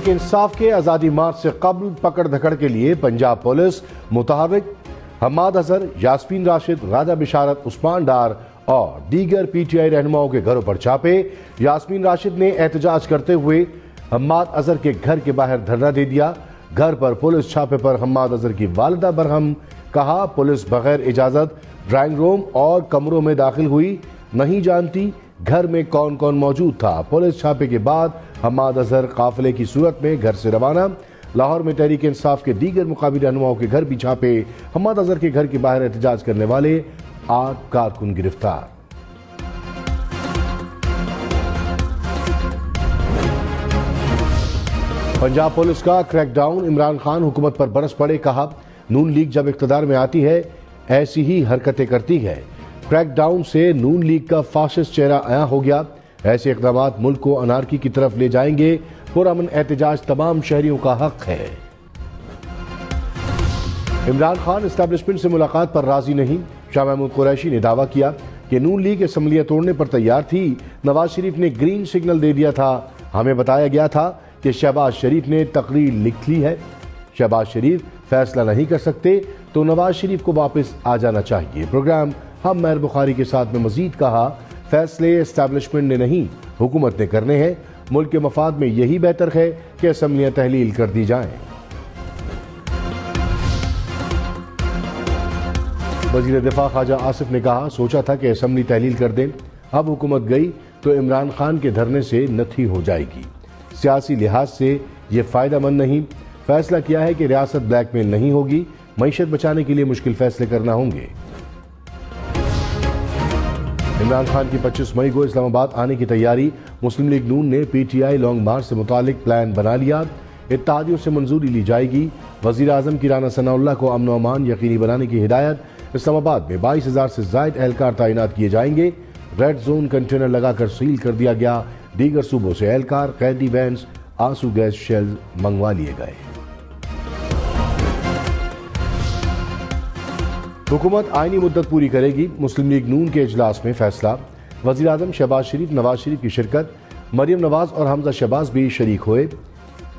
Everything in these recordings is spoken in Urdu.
انصاف کے آزادی مارچ سے قبل پکڑ دھکڑ کے لیے پنجاب پولیس متحرک حماد اظہر، یاسمین راشد، راجہ بشارت، عثمان ڈار اور دیگر پی ٹی آئی رہنماؤں کے گھروں پر چھاپے۔ یاسمین راشد نے احتجاج کرتے ہوئے حماد اظہر کے گھر کے باہر دھرنا دے دیا۔ گھر پر پولیس چھاپے پر حماد اظہر کی والدہ برہم، کہا پولیس بغیر اجازت ڈرائنگ روم اور کمروں میں داخل ہوئی، نہیں جانتی گھر میں کون کون موجود تھا۔ پولیس چھاپے کے بعد حماد اظہر قافلے کی صورت میں گھر سے روانہ۔ لاہور میں تحریک انصاف کے دیگر مقامی رہنماؤں کے گھر بھی چھاپے۔ حماد اظہر کے گھر کے باہر احتجاج کرنے والے 8 کارکن گرفتار۔ پنجاب پولیس کا کریک ڈاؤن، عمران خان حکومت پر برس پڑے، کہا نون لیگ جب اقتدار میں آتی ہے ایسی ہی حرکتیں کرتی ہے۔ کریک ڈاؤن سے نون لیگ کا فاشسٹ چہرہ عیاں ہو گیا، ایسے اقدامات ملک کو انارکی کی طرف لے جائیں گے۔ پرامن احتجاج تمام شہریوں کا حق ہے۔ عمران خان اسٹیبلشمنٹ سے ملاقات پر راضی نہیں، شاہ محمود قریشی نے دعویٰ کیا کہ نون لیگ اسمبلیاں توڑنے پر تیار تھی، نواز شریف نے گرین سگنل دے دیا تھا، ہمیں بتایا گیا تھا کہ شہباز شریف نے تقریر لکھ لی ہے، شہباز شریف فیصلہ نہیں کر سکتے تو نواز شریف کو واپس آ جانا چاہیے۔ پروگرام ہم مہر بخاری کے ساتھ میں مزید کہا فیصلے اسٹیبلشمنٹ نے نہیں حکومت نے کرنے ہیں، ملک کے مفاد میں یہی بہتر ہے کہ اسمبلیاں تحلیل کر دی جائیں۔ وزیر دفاع خواجہ آصف نے کہا سوچا تھا کہ اسمبلی تحلیل کر دیں، اب حکومت گئی تو عمران خان کے دھرنے سے نتھی ہو جائے گی، سیاسی لحاظ سے یہ فائدہ مند نہیں، فیصلہ کیا ہے کہ ریاست بلیک میل نہیں ہوگی، معیشت بچانے کے لیے مشکل فیصلے کرنا ہوں گے۔ عمران خان کی 25 مئی کو اسلام آباد آنے کی تیاری، مسلم لیگ نون نے P T I long march سے متعلق پلان بنا لیا، اتحادیوں سے منظوری لی جائے گی۔ وزیر اعظم کی رانا ثناء اللہ کو امن و امان یقینی بنانے کی ہدایت، اسلام آباد میں 22,000 سے زائد اہلکار تعینات کیے جائیں گے، ریڈ زون کنٹینر لگا کر سیل کر دیا گیا، دیگر صوبوں سے اہلکار، قیدی وینز، آنسو گیس شیل منگوا لیے گئے۔ حکومت آئینی مدت پوری کرے گی، مسلم لیگ نون کے اجلاس میں فیصلہ، وزیر اعظم شہباز شریف، نواز شریف کی شرکت، مریم نواز اور حمزہ شہباز بھی شریک ہوئے۔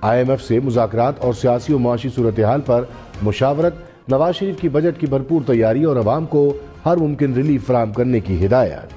آئی ایم ایف سے مذاکرات اور سیاسی و معاشی صورتحال پر مشاورت، نواز شریف کی بجٹ کی بھرپور تیاری اور عوام کو ہر ممکن ریلیف فراہم کرنے کی ہدایت۔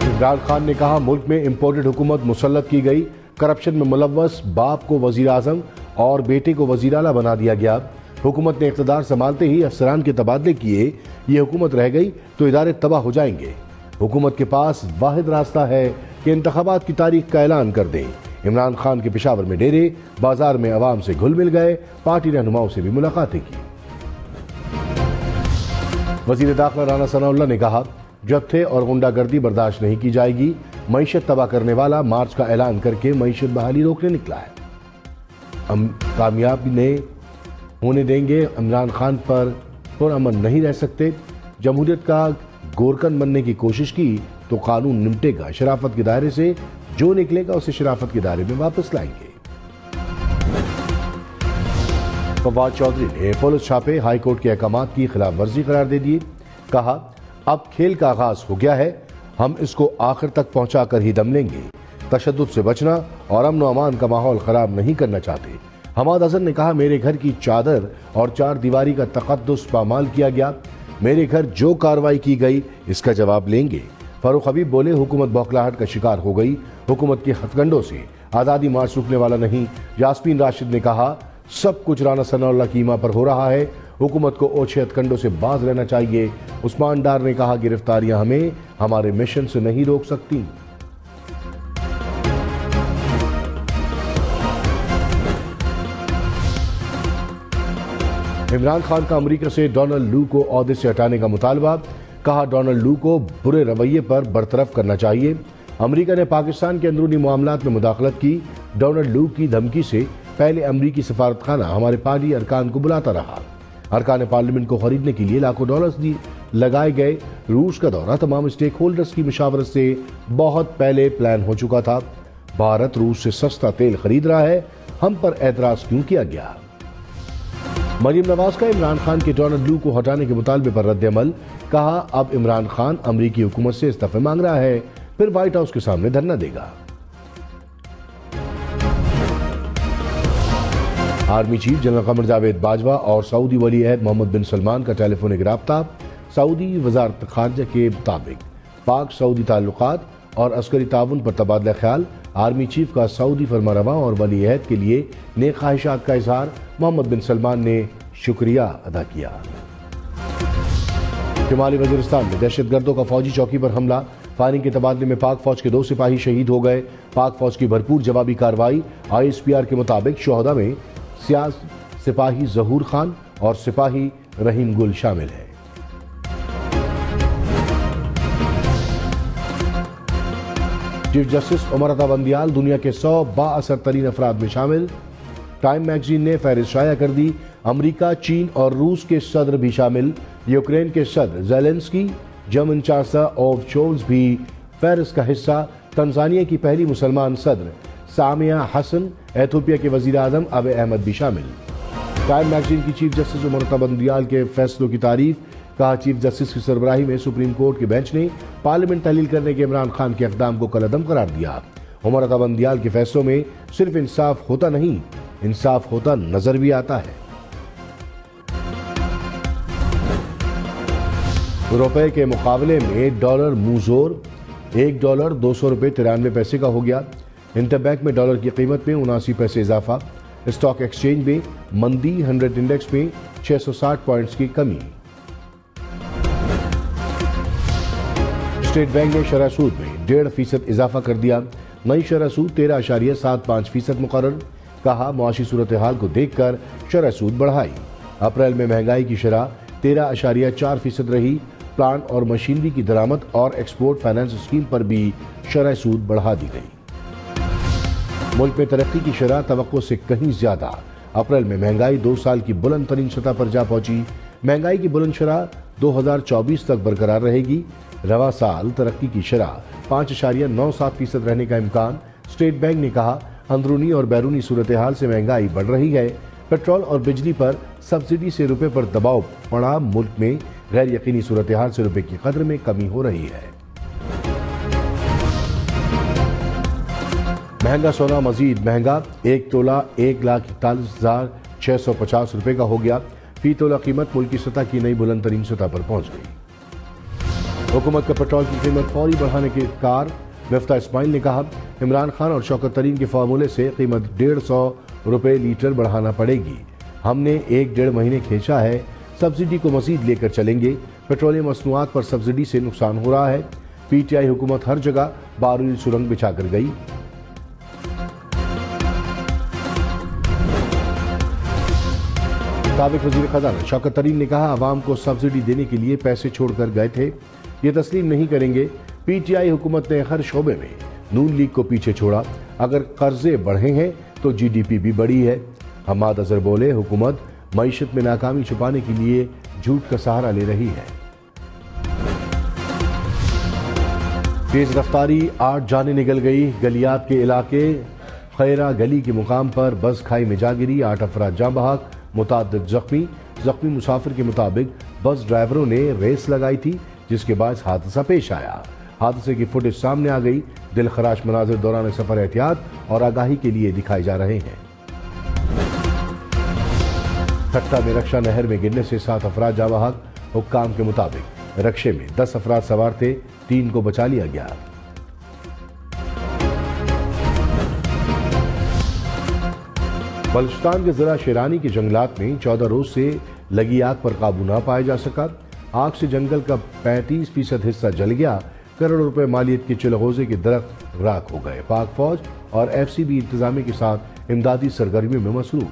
عمران خان نے کہا ملک میں امپورٹڈ حکومت مسلط کی گئی، کرپشن میں ملوث باپ کو وزیر اعظم اور بیٹے کو وزیر اعلیٰ بنا دیا گیا، حکومت نے اقتدار سنبھالتے ہی افسران کے تبادلے کیے، یہ حکومت رہ گئی تو ادارے تباہ ہو جائیں گے، حکومت کے پاس واحد راستہ ہے کہ انتخابات کی تاریخ کا اعلان کر دیں۔ عمران خان کے پشاور میں ڈیرے، بازار میں عوام سے گھل مل گئے، پارٹی رہنماؤں سے بھی ملاقاتیں کی۔ وزیر داخلہ رانا ثناء اللہ نے کہا جتھے اور غنڈہ گردی برداشت نہیں کی جائے گی، معیشت تباہ کرنے والا مارچ کا اعلان کر کے معیشت بحالی روکنے نکلا ہے، ہم کامیاب ہونے دیں گے، عمران خان پر پرامن نہیں رہ سکتے، جمہوریت کا گورکن بننے کی کوشش کی تو قانون نمٹے گا، شرافت کے دائرے سے جو نکلے گا اسے شرافت کے دائرے میں واپس لائیں گے۔ فواد چودھری نے پولیس چھاپے ہائی کورٹ کے احکامات کی خلاف ورزی قرار دے دیے، کہا اب کھیل کا آغاز ہو گیا ہے، ہم اس کو آخر تک پہنچا کر ہی دم لیں گے، تشدد سے بچنا اور امن و امان کا ماحول خراب نہیں کرنا چاہتے۔ حماد اظہر نے کہا میرے گھر کی چادر اور 4 دیواری کا تقدس پامال کیا گیا، میرے گھر جو کارروائی کی گئی اس کا جواب لیں گے۔ فاروق حبیب بولے حکومت بوکھلاہٹ کا شکار ہو گئی، حکومت کے ہتھ کنڈوں سے آزادی مارچ رکنے والا نہیں۔ یاسمین راشد نے کہا سب کچھ رانا ثناء اللہ کی ایما پر ہو رہا ہے، حکومت کو اوچھے ہتھ کنڈوں سے باز رہنا چاہیے۔ عثمان ڈار نے کہا گرفتاریاں ہمیں ہمارے مشن سے نہیں روک سکتی۔ عمران خان کا امریکہ سے ڈونلڈ لو کو عہدے سے ہٹانے کا مطالبہ، کہا ڈونلڈ لو کو برے رویے پر برطرف کرنا چاہیے۔ امریکہ نے پاکستان کے اندرونی معاملات میں مداخلت کی، ڈونلڈ لو کی دھمکی سے پہلے امریکی سفارت خانہ ہمارے پارٹی ارکان کو بلاتا رہا، ارکان پارلیمنٹ کو خریدنے کے لیے لاکھوں ڈالرز لگائے گئے۔ روس کا دورہ تمام اسٹیک ہولڈرز کی مشاورت سے بہت پہلے پلان ہو چکا تھا، بھارت روس سے سستا تیل خرید رہا ہے، ہم پر اعتراض کیوں کیا گیا؟ مریم نواز کا عمران خان کے ڈونلڈ لو کو ہٹانے کے مطالبے پر رد عمل، کہا اب عمران خان امریکی حکومت سے استعفے مانگ رہا ہے، پھر وائٹ ہاؤس کے سامنے دھرنا دے گا۔ Army chief general Qamar Javed Bajwa اور سعودی ولی عہد محمد بن سلمان کا ٹیلی فونک رابطہ۔ سعودی وزارت خارجہ کے مطابق پاک سعودی تعلقات اور عسکری تعاون پر تبادلہ خیال۔ آرمی چیف کا سعودی فرمانروا اور ولی عہد کے لیے نیک خواہشات کا اظہار۔ محمد بن سلمان نے شکریہ ادا کیا۔ شمالی وزیرستان میں دہشت گردوں کا فوجی چوکی پر حملہ، فائرنگ کے تبادلے میں پاک فوج کے 2 سپاہی شہید ہو گئے۔ پاک فوج کی بھرپور جوابی کارروائی۔ ISPR کے مطابق شہداء میں سپاہی ظہور خان اور سپاہی رحیم گل شامل ہیں۔ چیف جسٹس عمر عطا بندیال دنیا کے 100 با اثر ترین افراد میں شامل۔ ٹائم میگزین نے فہرست شائع کر دی۔ امریکہ، چین اور روس کے صدر بھی شامل۔ یوکرین کے صدر Zelensky, German chancellor Olaf Scholz بھی فہرست کا حصہ۔ تنزانیہ کی پہلی مسلمان صدر سامیہ حسن، ایتھوپیا کے وزیر اعظم ابے احمد بھی شامل۔ ٹائم میگزین کی چیف جسٹس عمر عطا بندیال کے فیصلوں کی تعریف۔ کہا چیف جسٹس کی سربراہی میں سپریم کورٹ کے بینچ نے پارلیمنٹ تحلیل کرنے کے عمران خان کے اقدام کو کالعدم قرار دیا۔ عمر عطا بندیال کے فیصلوں میں صرف انصاف ہوتا نہیں، انصاف ہوتا نظر بھی آتا ہے۔ روپے کے مقابلے میں ڈالر منہ زور، $1 $200.93 کا ہو گیا۔ انٹر بینک میں ڈالر کی قیمت میں 79 پیسے اضافہ۔ اسٹاک ایکسچینج میں مندی، 100 انڈیکس میں 660 پوائنٹس کی کمی۔ اسٹیٹ بینک نے شرح سود میں 1.5% اضافہ کر دیا۔ نئی شرح سود 13.75% مقرر۔ کہا معاشی صورتحال کو دیکھ کر شرح سود بڑھائی۔ اپریل میں مہنگائی کی شرح 13.4% رہی۔ پلانٹ اور مشینری کی درآمد اور ایکسپورٹ فائنانس اسکیم پر بھی شرح سود بڑھا دی گئی۔ ملک میں ترقی کی شرح توقع سے کہیں زیادہ۔ اپریل میں مہنگائی 2 سال کی بلند ترین سطح پر جا پہنچی۔ مہنگائی کی بلند شرح 2024 تک برقرار رہے گی۔ رواں سال ترقی کی شرح 5.97% رہنے کا امکان۔ اسٹیٹ بینک نے کہا اندرونی اور بیرونی صورتحال سے مہنگائی بڑھ رہی ہے۔ پیٹرول اور بجلی پر سبسڈی سے روپے پر دباؤ پڑا۔ ملک میں غیر یقینی صورتحال سے روپے کی قدر میں کمی ہو رہی ہے۔ مہنگا سونا مزید مہنگا، 1 تولہ 1,41,650 روپے کا ہو گیا۔ فی تولہ قیمت ملکی سطح کی نئی بلند ترین سطح پر پہنچ گئی۔ حکومت کا پیٹرول کی قیمت فوری بڑھانے کے کار۔ مفتاح اسماعیل نے کہا عمران خان اور شوکت ترین کے فارمولے سے قیمت 150 روپے لیٹر بڑھانا پڑے گی۔ ہم نے 1-1.5 مہینے کھینچا ہے، سبسڈی کو مزید لے کر چلیں گے۔ پیٹرولیم مصنوعات پر سبسڈی سے نقصان ہو رہا ہے۔ PTI حکومت ہر جگہ بارودی سرنگ بچھا کر گئی۔ سابق وزیر خزانہ شوکت ترین نے کہا عوام کو سبسڈی دینے کے لیے پیسے چھوڑ کر گئے تھے، یہ تسلیم نہیں کریں گے۔ PTI حکومت نے ہر شعبے میں نون لیگ کو پیچھے چھوڑا۔ اگر قرضے بڑھے ہیں تو GDP بھی بڑھی ہے۔ حماد اظہر بولے حکومت معیشت میں ناکامی چھپانے کے لیے جھوٹ کا سہارا لے رہی ہے۔ تیز رفتاری 8 جانیں نکل گئی۔ گلیات کے علاقے خیرہ گلی کے مقام پر بس کھائی میں جا گری، 8 افراد جاں بحق، متعدد زخمی مسافر کے مطابق بس ڈرائیوروں نے ریس لگائی تھی جس کے باعث حادثہ پیش آیا۔ حادثے کی فوٹیج سامنے آ گئی۔ دل خراش مناظر دوران سفر احتیاط اور آگاہی کے لیے دکھائے جا رہے ہیں۔ ٹھٹہ میں رکشہ نہر میں گرنے سے 7 افراد جاں بحق۔ حکام کے مطابق رکشے میں 10 افراد سوار تھے، 3 کو بچا لیا گیا۔ بلوچستان کے ضلع شیرانی کے جنگلات میں 14 روز سے لگی آگ پر قابو نہ پایا جا سکا۔ آگ سے جنگل کا 35% حصہ جل گیا۔ کروڑوں روپے مالیت کے چلغوزے کے درخت راکھ ہو گئے۔ پاک فوج اور FCB انتظامیہ کے ساتھ امدادی سرگرمیوں میں مصروف۔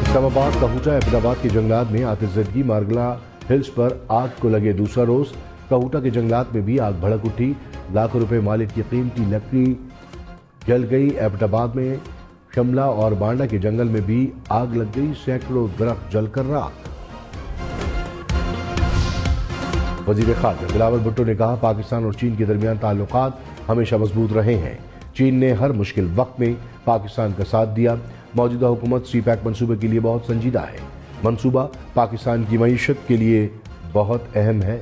اسلام آباد کہوٹہ عبد آباد کے جنگلات میں آتش زدگی۔ مارگلا ہلز پر آگ کو لگے دوسرا روز۔ کہوٹہ کے جنگلات میں بھی آگ بھڑک اٹھی۔ لاکھوں روپے مالیت کی قیمتی لکڑی جل گئی۔ عبد آباد میں شملہ اور بانڈا کے جنگل میں بھی آگ لگ گئی، سینکڑوں درخت جل کر راکھ۔ وزیر خارجہ بلاول بھٹو نے کہا پاکستان اور چین کے درمیان تعلقات ہمیشہ مضبوط رہے ہیں۔ چین نے ہر مشکل وقت میں پاکستان کا ساتھ دیا۔ موجودہ حکومت سی پیک منصوبے کے لیے بہت سنجیدہ ہے۔ منصوبہ پاکستان کی معیشت کے لیے بہت اہم ہے۔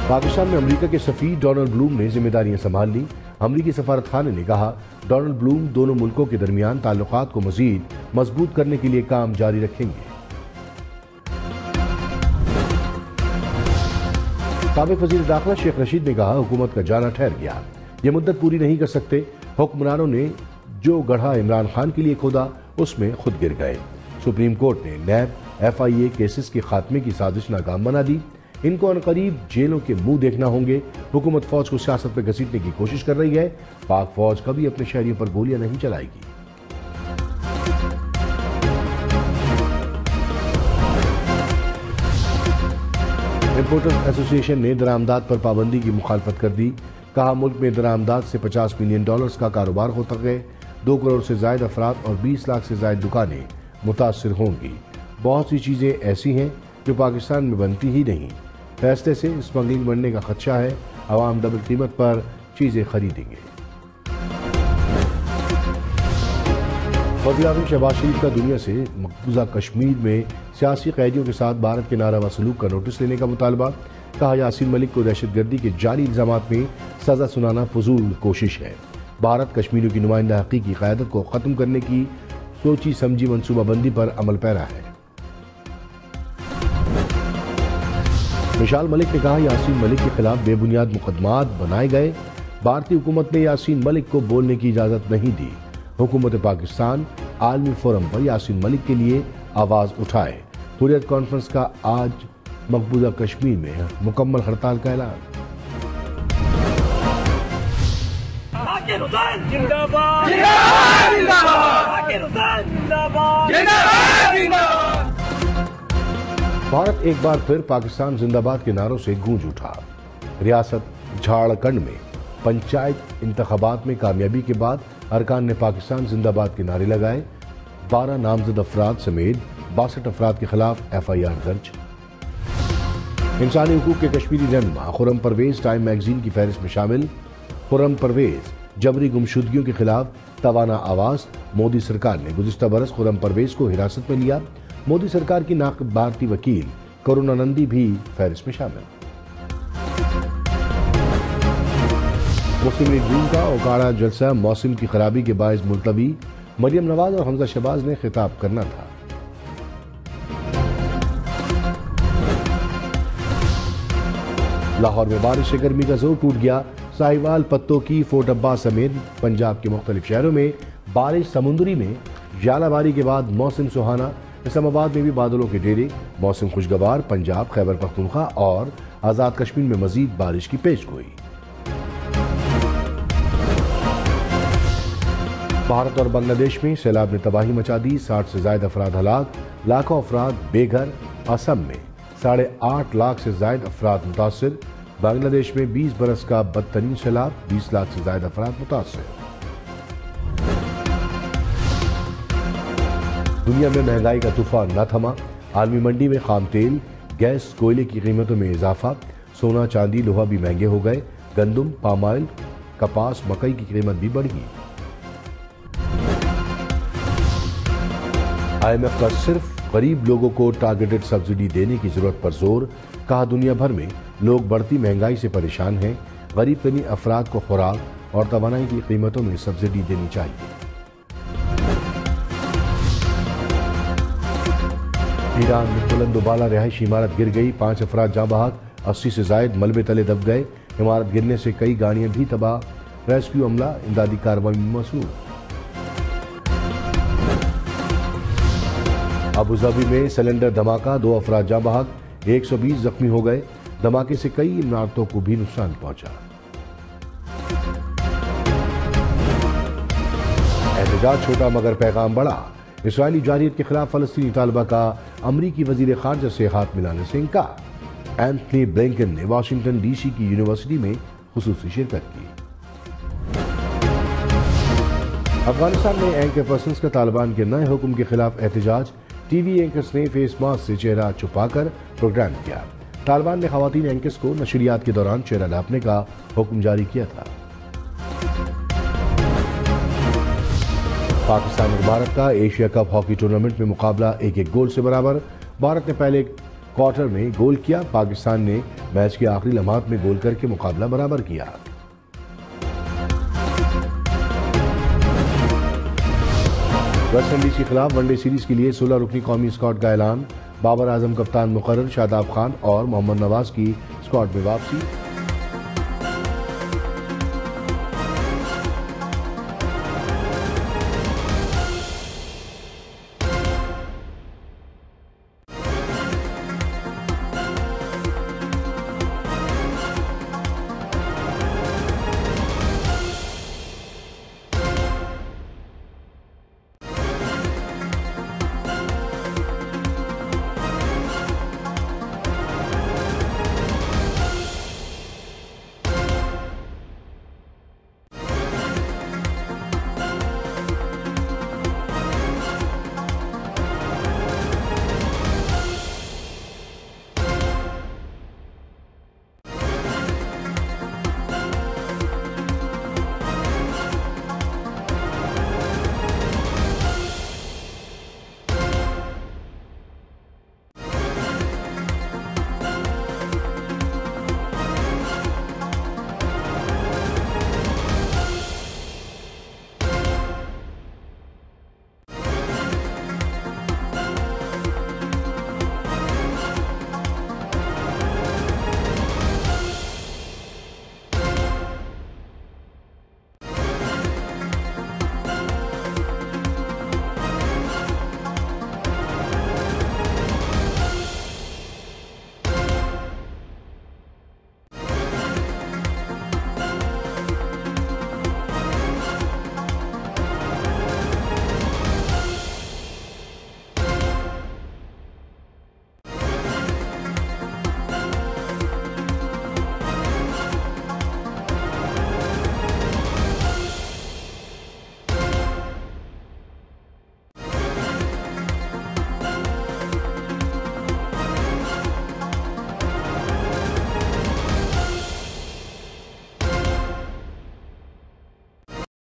پاکستان میں امریکہ کے سفیر ڈونلڈ بلوم نے ذمہ داریاں سنبھال لی۔ امریکی سفارت خانے نے کہا ڈونلڈ بلوم دونوں ملکوں کے درمیان تعلقات کو مزید مضبوط کرنے کے لیے کام جاری رکھیں گے۔ سابق وزیر داخلہ شیخ رشید نے کہا حکومت کا جانا ٹھہر گیا، یہ مدت پوری نہیں کر سکتے۔ حکمرانوں نے جو گڑھا عمران خان کے لیے کھودا اس میں خود گر گئے۔ سپریم کورٹ نے نیب FIA کیسز کے خاتمے کی سازش ناکام بنا دی۔ ان کو عنقریب جیلوں کے منہ دیکھنا ہوں گے۔ حکومت فوج کو سیاست پہ گھسیٹنے کی کوشش کر رہی ہے۔ پاک فوج کبھی اپنے شہریوں پر گولیاں نہیں چلائے گی۔ امپورٹرز ایسوسی ایشن نے درآمدات پر پابندی کی مخالفت کر دی۔ کہا ملک میں درآمدات سے $50 ملین کا کاروبار ہوتا ہے۔ 2 کروڑ سے زائد افراد اور 20 لاکھ سے زائد دکانیں متاثر ہوں گی۔ بہت سی چیزیں ایسی ہیں جو پاکستان میں بنتی ہی نہیں۔ فیصلے سے اسمگلنگ بڑھنے کا خدشہ ہے۔ عوام ڈبل قیمت پر چیزیں خریدیں گے۔ وزیر اعظم شہباز شریف کا دنیا سے مقبوضہ کشمیر میں سیاسی قیدیوں کے ساتھ بھارت کے ناروا سلوک کا نوٹس لینے کا مطالبہ۔ کہا یاسین ملک کو دہشت گردی کے جعلی الزامات میں سزا سنانا فضول کوشش ہے۔ بھارت کشمیریوں کی نمائندہ حقیقی قیادت کو ختم کرنے کی سوچی سمجھی منصوبہ بندی پر عمل پیرا ہے۔ مشال ملک نے کہا یاسین ملک کے خلاف بے بنیاد مقدمات بنائے گئے۔ بھارتی حکومت نے یاسین ملک کو بولنے کی اجازت نہیں دی۔ حکومت پاکستان عالمی فورم پر یاسین ملک کے لیے آواز اٹھائے۔ حریت کانفرنس کا آج مقبوضہ کشمیر میں مکمل ہڑتال کا اعلان۔ بھارت ایک بار پھر پاکستان زندہ باد کے نعروں سے گونج اٹھا۔ ریاست جھارکھنڈ میں پنچایت انتخابات میں کامیابی کے بعد ارکان نے پاکستان زندہ باد کے نعرے لگائے۔ 12 نامزد افراد سمیت 62 افراد کے خلاف FIR درج۔ انسانی حقوق کے کشمیری رہنما خرم پرویز ٹائم میگزین کی فہرست میں شامل۔ خرم پرویز جبری گمشدگیوں کے خلاف توانا آواز۔ مودی سرکار نے گزشتہ برس خرم پرویز کو حراست میں لیا۔ مودی سرکار کی ناقد بھارتی وکیل کرونا نندی بھی فہرست میں شامل۔ مسلم لیگ کا اوکاڑا جلسہ موسم کی خرابی کے باعث ملتوی۔ مریم نواز اور حمزہ شہباز نے خطاب کرنا تھا۔ لاہور میں بارش سے گرمی کا زور ٹوٹ گیا۔ ساہیوال، پتو کی، فورٹ عباس سمیت پنجاب کے مختلف شہروں میں بارش۔ سمندری میں ژالہ باری کے بعد موسم سہانا۔ اسلام آباد میں بھی بادلوں کے ڈیرے۔ موسم خوشگوار۔ پنجاب، خیبر پختونخوا اور آزاد کشمیر میں مزید بارش کی پیش گوئی۔ بھارت اور بنگلہ دیش میں سیلاب نے تباہی مچا دی۔ 60 سے زائد افراد ہلاک۔ لاکھوں افراد بے گھر۔ آسام میں 8.5 لاکھ سے زائد افراد متاثر۔ بنگلہ دیش میں 20 برس کا بدترین سیلاب۔ 20 لاکھ سے زائد افراد متاثر۔ دنیا میں مہنگائی کا طوفان نہ تھما۔ عالمی منڈی میں خام تیل، گیس، کوئلے کی قیمتوں میں اضافہ۔ سونا، چاندی، لوہا بھی مہنگے ہو گئے۔ گندم، پام آئل، کپاس، مکئی کی قیمت بھی بڑھ گئی۔ IMF کا صرف غریب لوگوں کو ٹارگیٹڈ سبسڈی دینے کی ضرورت پر زور۔ کہا دنیا بھر میں لوگ بڑھتی مہنگائی سے پریشان ہیں۔ غریب ترین افراد کو خوراک اور توانائی کی قیمتوں میں سبسڈی دینی چاہیے۔ ایران میں بلند و بالا رہائشی عمارت گر گئی۔ 5 افراد جاں بحق۔ 80 سے زائد ملبے تلے دب گئے۔ عمارت گرنے سے کئی گاڑیاں بھی تباہ۔ ریسکیو عملہ امدادی کارروائی میں مصروف۔ ابوظہبی میں سلنڈر دھماکہ، 2 افراد جاں بحق، 120 زخمی ہو گئے۔ دھماکے سے کئی عمارتوں کو بھی نقصان پہنچا۔ احتجاج چھوٹا مگر پیغام بڑا۔ اسرائیلی جارحیت کے خلاف فلسطینی طالبہ کا امریکی وزیر خارجہ سے ہاتھ ملانے سے انکار۔ اینتھنی بلنکن نے واشنگٹن DC کی یونیورسٹی میں خصوصی شرکت کی۔ افغانستان میں اینکر پرسنز کا طالبان کے نئے حکم کے خلاف احتجاج۔ ٹی وی اینکرز نے فیس ماسک سے چہرہ چھپا کر پروگرام کیا۔ طالبان نے خواتین اینکرز کو نشریات کے دوران چہرہ ڈھانپنے کا حکم جاری کیا تھا۔ پاکستان اور بھارت کا ایشیا کپ ہاکی ٹورنامنٹ میں مقابلہ 1-1 گول سے برابر۔ بھارت نے پہلے کوارٹر میں گول کیا، پاکستان نے میچ کے آخری لمحات میں گول کر کے مقابلہ برابر کیا۔ ویسٹ انڈیز کے خلاف ون ڈے سیریز کے لیے 16 رکنی قومی اسکواڈ کا اعلان۔ بابر اعظم کپتان مقرر، شاداب خان اور محمد نواز کی اسکواڈ میں واپسی۔